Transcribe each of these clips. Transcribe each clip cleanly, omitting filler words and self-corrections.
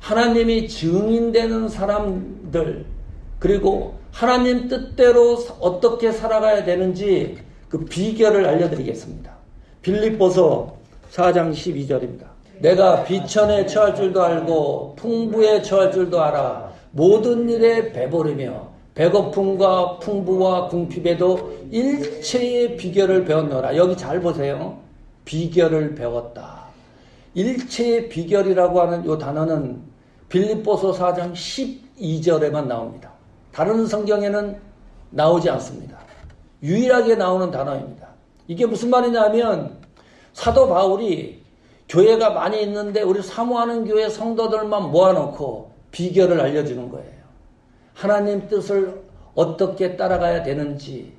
하나님이 증인되는 사람들, 그리고 하나님 뜻대로 어떻게 살아가야 되는지 그 비결을 알려드리겠습니다. 빌립보서 4장 12절입니다. 내가 비천에 처할 줄도 알고 풍부에 처할 줄도 알아 모든 일에 배부르며 배고픔과 풍부와 궁핍에도 일체의 비결을 배웠노라. 여기 잘 보세요. 비결을 배웠다. 일체의 비결이라고 하는 이 단어는 빌립보서 4장 12절에만 나옵니다. 다른 성경에는 나오지 않습니다. 유일하게 나오는 단어입니다. 이게 무슨 말이냐면 사도 바울이 교회가 많이 있는데 우리 사모하는 교회 성도들만 모아놓고 비결을 알려주는 거예요. 하나님 뜻을 어떻게 따라가야 되는지,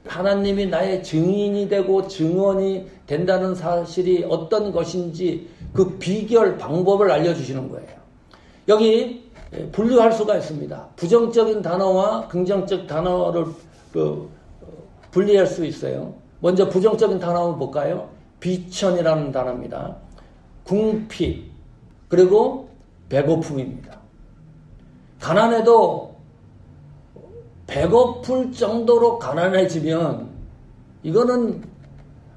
하나님이 나의 증인이 되고 증언이 된다는 사실이 어떤 것인지 그 비결 방법을 알려주시는 거예요. 여기 분류할 수가 있습니다. 부정적인 단어와 긍정적 단어를 분리할 수 있어요. 먼저 부정적인 단어 한번 볼까요? 비천이라는 단어입니다. 궁핍, 그리고 배고픔입니다. 가난해도 배고플 정도로 가난해지면 이거는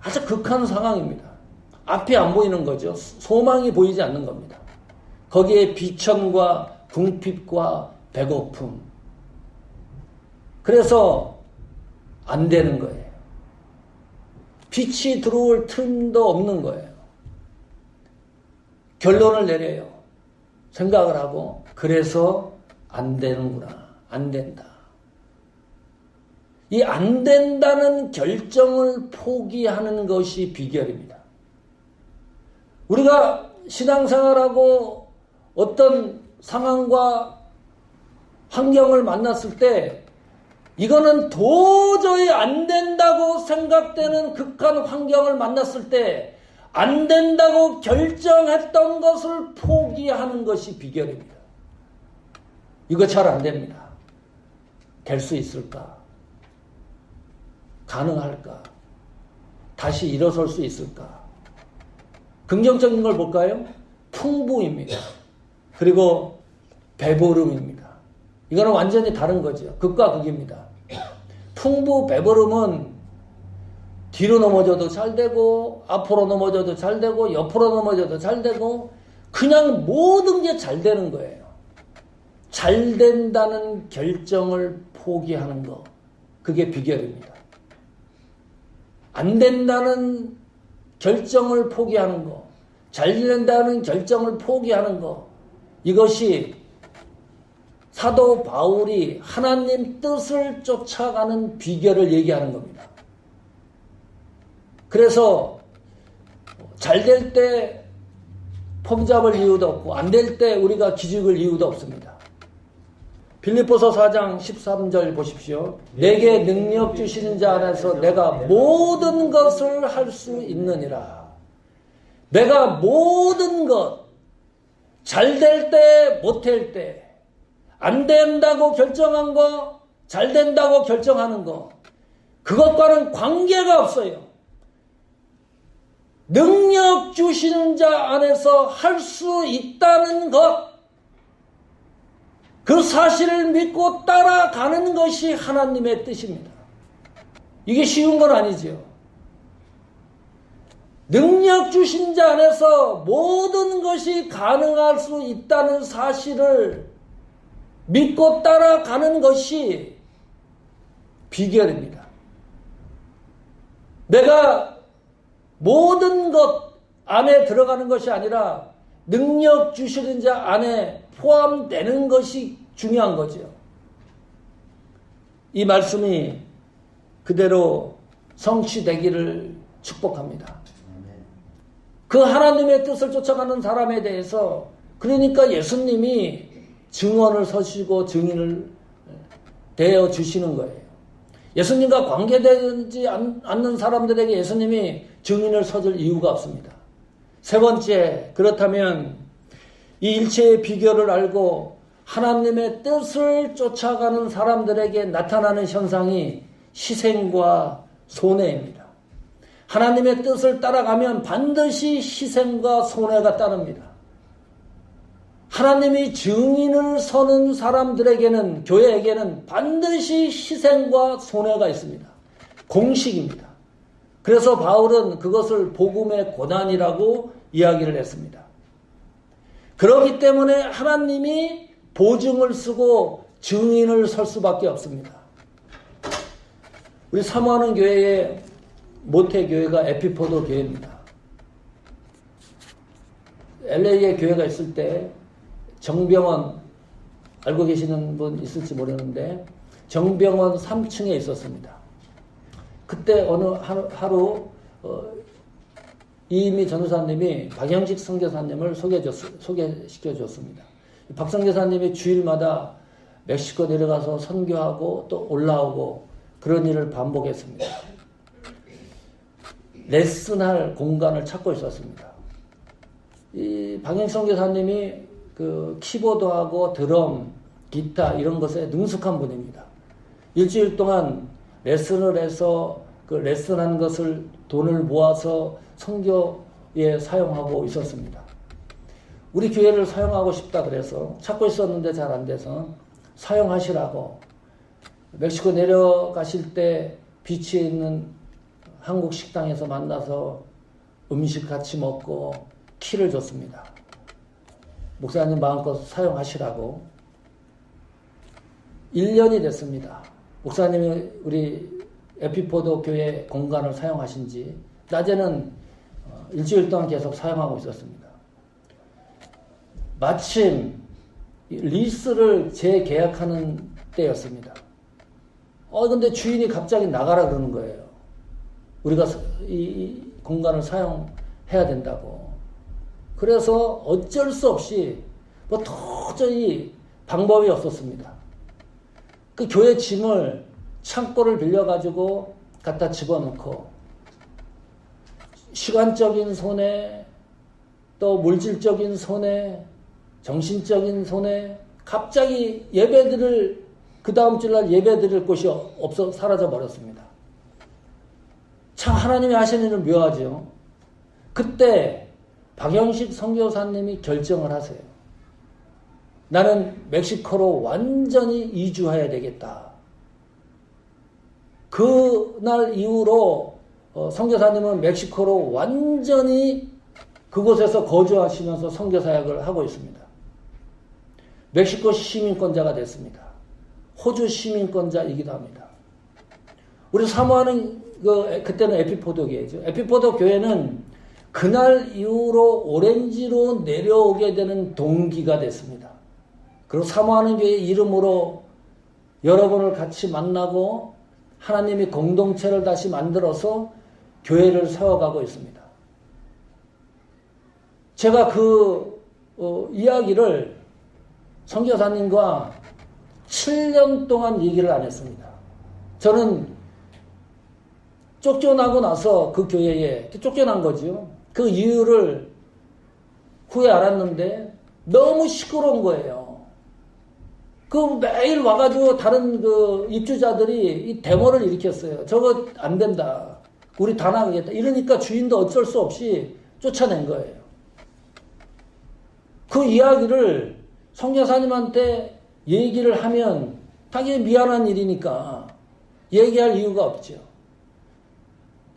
아주 극한 상황입니다. 앞이 안 보이는 거죠. 소망이 보이지 않는 겁니다. 거기에 비천과 궁핍과 배고픔. 그래서 안 되는 거예요. 빛이 들어올 틈도 없는 거예요. 결론을 내려요. 생각을 하고 그래서 안 되는구나. 안 된다. 이 안 된다는 결정을 포기하는 것이 비결입니다. 우리가 신앙생활하고 어떤 상황과 환경을 만났을 때 이거는 도저히 안 된다고 생각되는 극한 환경을 만났을 때 안 된다고 결정했던 것을 포기하는 것이 비결입니다. 이거 잘 안 됩니다. 될 수 있을까? 가능할까? 다시 일어설 수 있을까? 긍정적인 걸 볼까요? 풍부입니다. 그리고 배부름입니다. 이거는 완전히 다른 거죠. 극과 극입니다. 풍부, 배부름은 뒤로 넘어져도 잘 되고 앞으로 넘어져도 잘 되고 옆으로 넘어져도 잘 되고 그냥 모든 게 잘 되는 거예요. 잘 된다는 결정을 포기하는 거, 그게 비결입니다. 안 된다는 결정을 포기하는 거, 잘 된다는 결정을 포기하는 거, 이것이 사도 바울이 하나님 뜻을 쫓아가는 비결을 얘기하는 겁니다. 그래서 잘 될 때 폼 잡을 이유도 없고 안 될 때 우리가 기죽을 이유도 없습니다. 빌립보서 4장 13절 보십시오. 내게 능력 주시는 자 안에서 내가 모든 것을 할 수 있느니라. 내가 모든 것, 잘 될 때, 못 될 때, 안 된다고 결정한 거, 잘 된다고 결정하는 거, 그것과는 관계가 없어요. 능력 주시는 자 안에서 할 수 있다는 것, 그 사실을 믿고 따라가는 것이 하나님의 뜻입니다. 이게 쉬운 건 아니죠. 능력 주신 자 안에서 모든 것이 가능할 수 있다는 사실을 믿고 따라가는 것이 비결입니다. 내가 모든 것 안에 들어가는 것이 아니라 능력 주시는 자 안에 포함되는 것이 중요한 거죠. 이 말씀이 그대로 성취되기를 축복합니다. 그 하나님의 뜻을 쫓아가는 사람에 대해서 그러니까 예수님이 증언을 서시고 증인을 되어 주시는 거예요. 예수님과 관계되지 않는 사람들에게 예수님이 증인을 서줄 이유가 없습니다. 세 번째, 그렇다면 이 일체의 비결을 알고 하나님의 뜻을 쫓아가는 사람들에게 나타나는 현상이 희생과 손해입니다. 하나님의 뜻을 따라가면 반드시 희생과 손해가 따릅니다. 하나님이 증인을 서는 사람들에게는, 교회에게는 반드시 희생과 손해가 있습니다. 공식입니다. 그래서 바울은 그것을 복음의 고난이라고 이야기를 했습니다. 그렇기 때문에 하나님이 보증을 쓰고 증인을 설 수밖에 없습니다. 우리 사모하는 교회의 모태교회가 에피포도 교회입니다. LA에 교회가 있을 때 정병원, 알고 계시는 분 있을지 모르는데 정병원 3층에 있었습니다. 그때 어느 하루 이미 전도사님이 박영식 선교사님을 소개시켜줬습니다. 박 선교사님이 주일마다 멕시코 내려가서 선교하고 또 올라오고 그런 일을 반복했습니다. 레슨할 공간을 찾고 있었습니다. 이 박영식 선교사님이 그 키보드하고 드럼, 기타 이런 것에 능숙한 분입니다. 일주일 동안 레슨을 해서 그 레슨한 것을 돈을 모아서 선교에 사용하고 있었습니다. 우리 교회를 사용하고 싶다 그래서 찾고 있었는데 잘 안 돼서 사용하시라고 멕시코 내려가실 때 비치에 있는 한국 식당에서 만나서 음식 같이 먹고 키를 줬습니다. 목사님 마음껏 사용하시라고. 1년이 됐습니다. 목사님이 우리 에피포도 교회 공간을 사용하신 지 낮에는 일주일 동안 계속 사용하고 있었습니다. 마침 리스를 재계약하는 때였습니다. 근데 주인이 갑자기 나가라 그러는 거예요. 우리가 이 공간을 사용해야 된다고. 그래서 어쩔 수 없이 도저히 방법이 없었습니다. 그 교회 짐을 창고를 빌려가지고 갖다 집어넣고 시간적인 손해, 또 물질적인 손해, 정신적인 손해, 갑자기 그 다음 주날 예배 드릴 곳이 없어 사라져 버렸습니다. 참 하나님이 하시는 일은 묘하죠. 그때 박영식 선교사님이 결정을 하세요. 나는 멕시코로 완전히 이주해야 되겠다. 그날 이후로 선교사님은 멕시코로 완전히 그곳에서 거주하시면서 선교사역을 하고 있습니다. 멕시코 시민권자가 됐습니다. 호주 시민권자이기도 합니다. 우리 사모하는 그때는 에피포도 교회죠. 에피포도 교회는 그날 이후로 오렌지로 내려오게 되는 동기가 됐습니다. 그리고 사모하는 교회 이름으로 여러분을 같이 만나고 하나님이 공동체를 다시 만들어서 교회를 세워가고 있습니다. 제가 이야기를 선교사님과 7년 동안 얘기를 안 했습니다. 저는 쫓겨나고 나서 그 교회에 쫓겨난 거죠. 그 이유를 후에 알았는데 너무 시끄러운 거예요. 매일 와가지고 다른 입주자들이 이 데모를 일으켰어요. 저거 안 된다. 우리 다 나가겠다. 이러니까 주인도 어쩔 수 없이 쫓아낸 거예요. 그 이야기를 선교사님한테 얘기를 하면 당연히 미안한 일이니까 얘기할 이유가 없죠.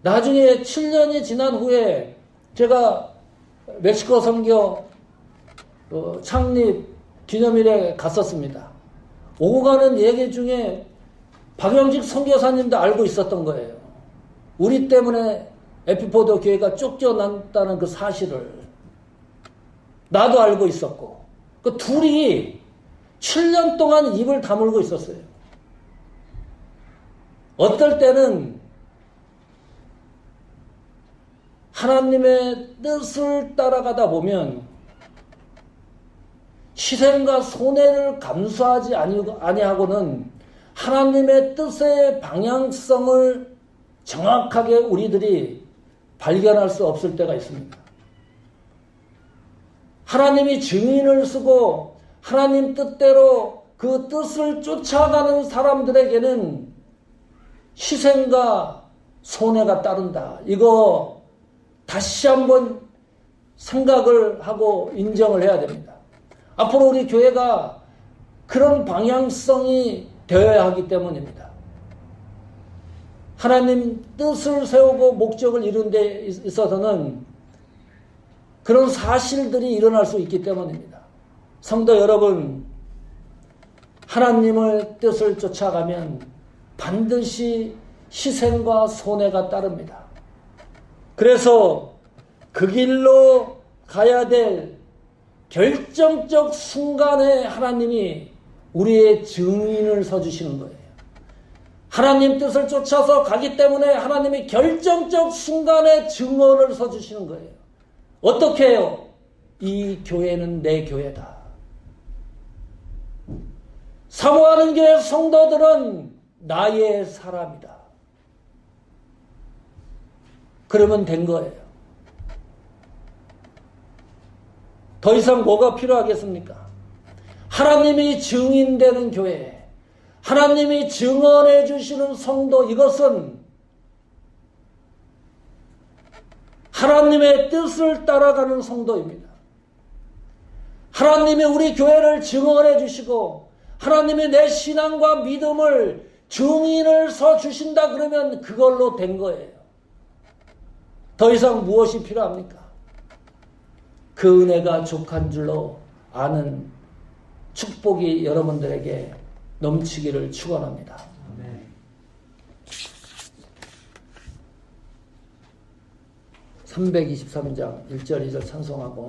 나중에 7년이 지난 후에 제가 멕시코 선교 창립 기념일에 갔었습니다. 오고 가는 얘기 중에 박영식 선교사님도 알고 있었던 거예요. 우리 때문에 에피포도 교회가 쫓겨났다는 그 사실을 나도 알고 있었고 그 둘이 7년 동안 입을 다물고 있었어요. 어떨 때는 하나님의 뜻을 따라가다 보면 희생과 손해를 감수하지 아니하고는 하나님의 뜻의 방향성을 정확하게 우리들이 발견할 수 없을 때가 있습니다. 하나님이 증인을 쓰고 하나님 뜻대로 그 뜻을 쫓아가는 사람들에게는 희생과 손해가 따른다. 이거 다시 한번 생각을 하고 인정을 해야 됩니다. 앞으로 우리 교회가 그런 방향성이 되어야 하기 때문입니다. 하나님 뜻을 세우고 목적을 이룬 데 있어서는 그런 사실들이 일어날 수 있기 때문입니다. 성도 여러분, 하나님의 뜻을 쫓아가면 반드시 희생과 손해가 따릅니다. 그래서 그 길로 가야 될 결정적 순간에 하나님이 우리의 증인을 서주시는 거예요. 하나님 뜻을 쫓아서 가기 때문에 하나님이 결정적 순간에 증언을 서주시는 거예요. 어떻게 해요? 이 교회는 내 교회다. 사모하는 교회 성도들은 나의 사람이다. 그러면 된 거예요. 더 이상 뭐가 필요하겠습니까? 하나님이 증인되는 교회, 하나님이 증언해 주시는 성도, 이것은 하나님의 뜻을 따라가는 성도입니다. 하나님이 우리 교회를 증언해 주시고 하나님이 내 신앙과 믿음을 증인을 서 주신다 그러면 그걸로 된 거예요. 더 이상 무엇이 필요합니까? 그 은혜가 족한 줄로 아는 축복이 여러분들에게 넘치기를 축원합니다. 323장 1절 2절 찬송하고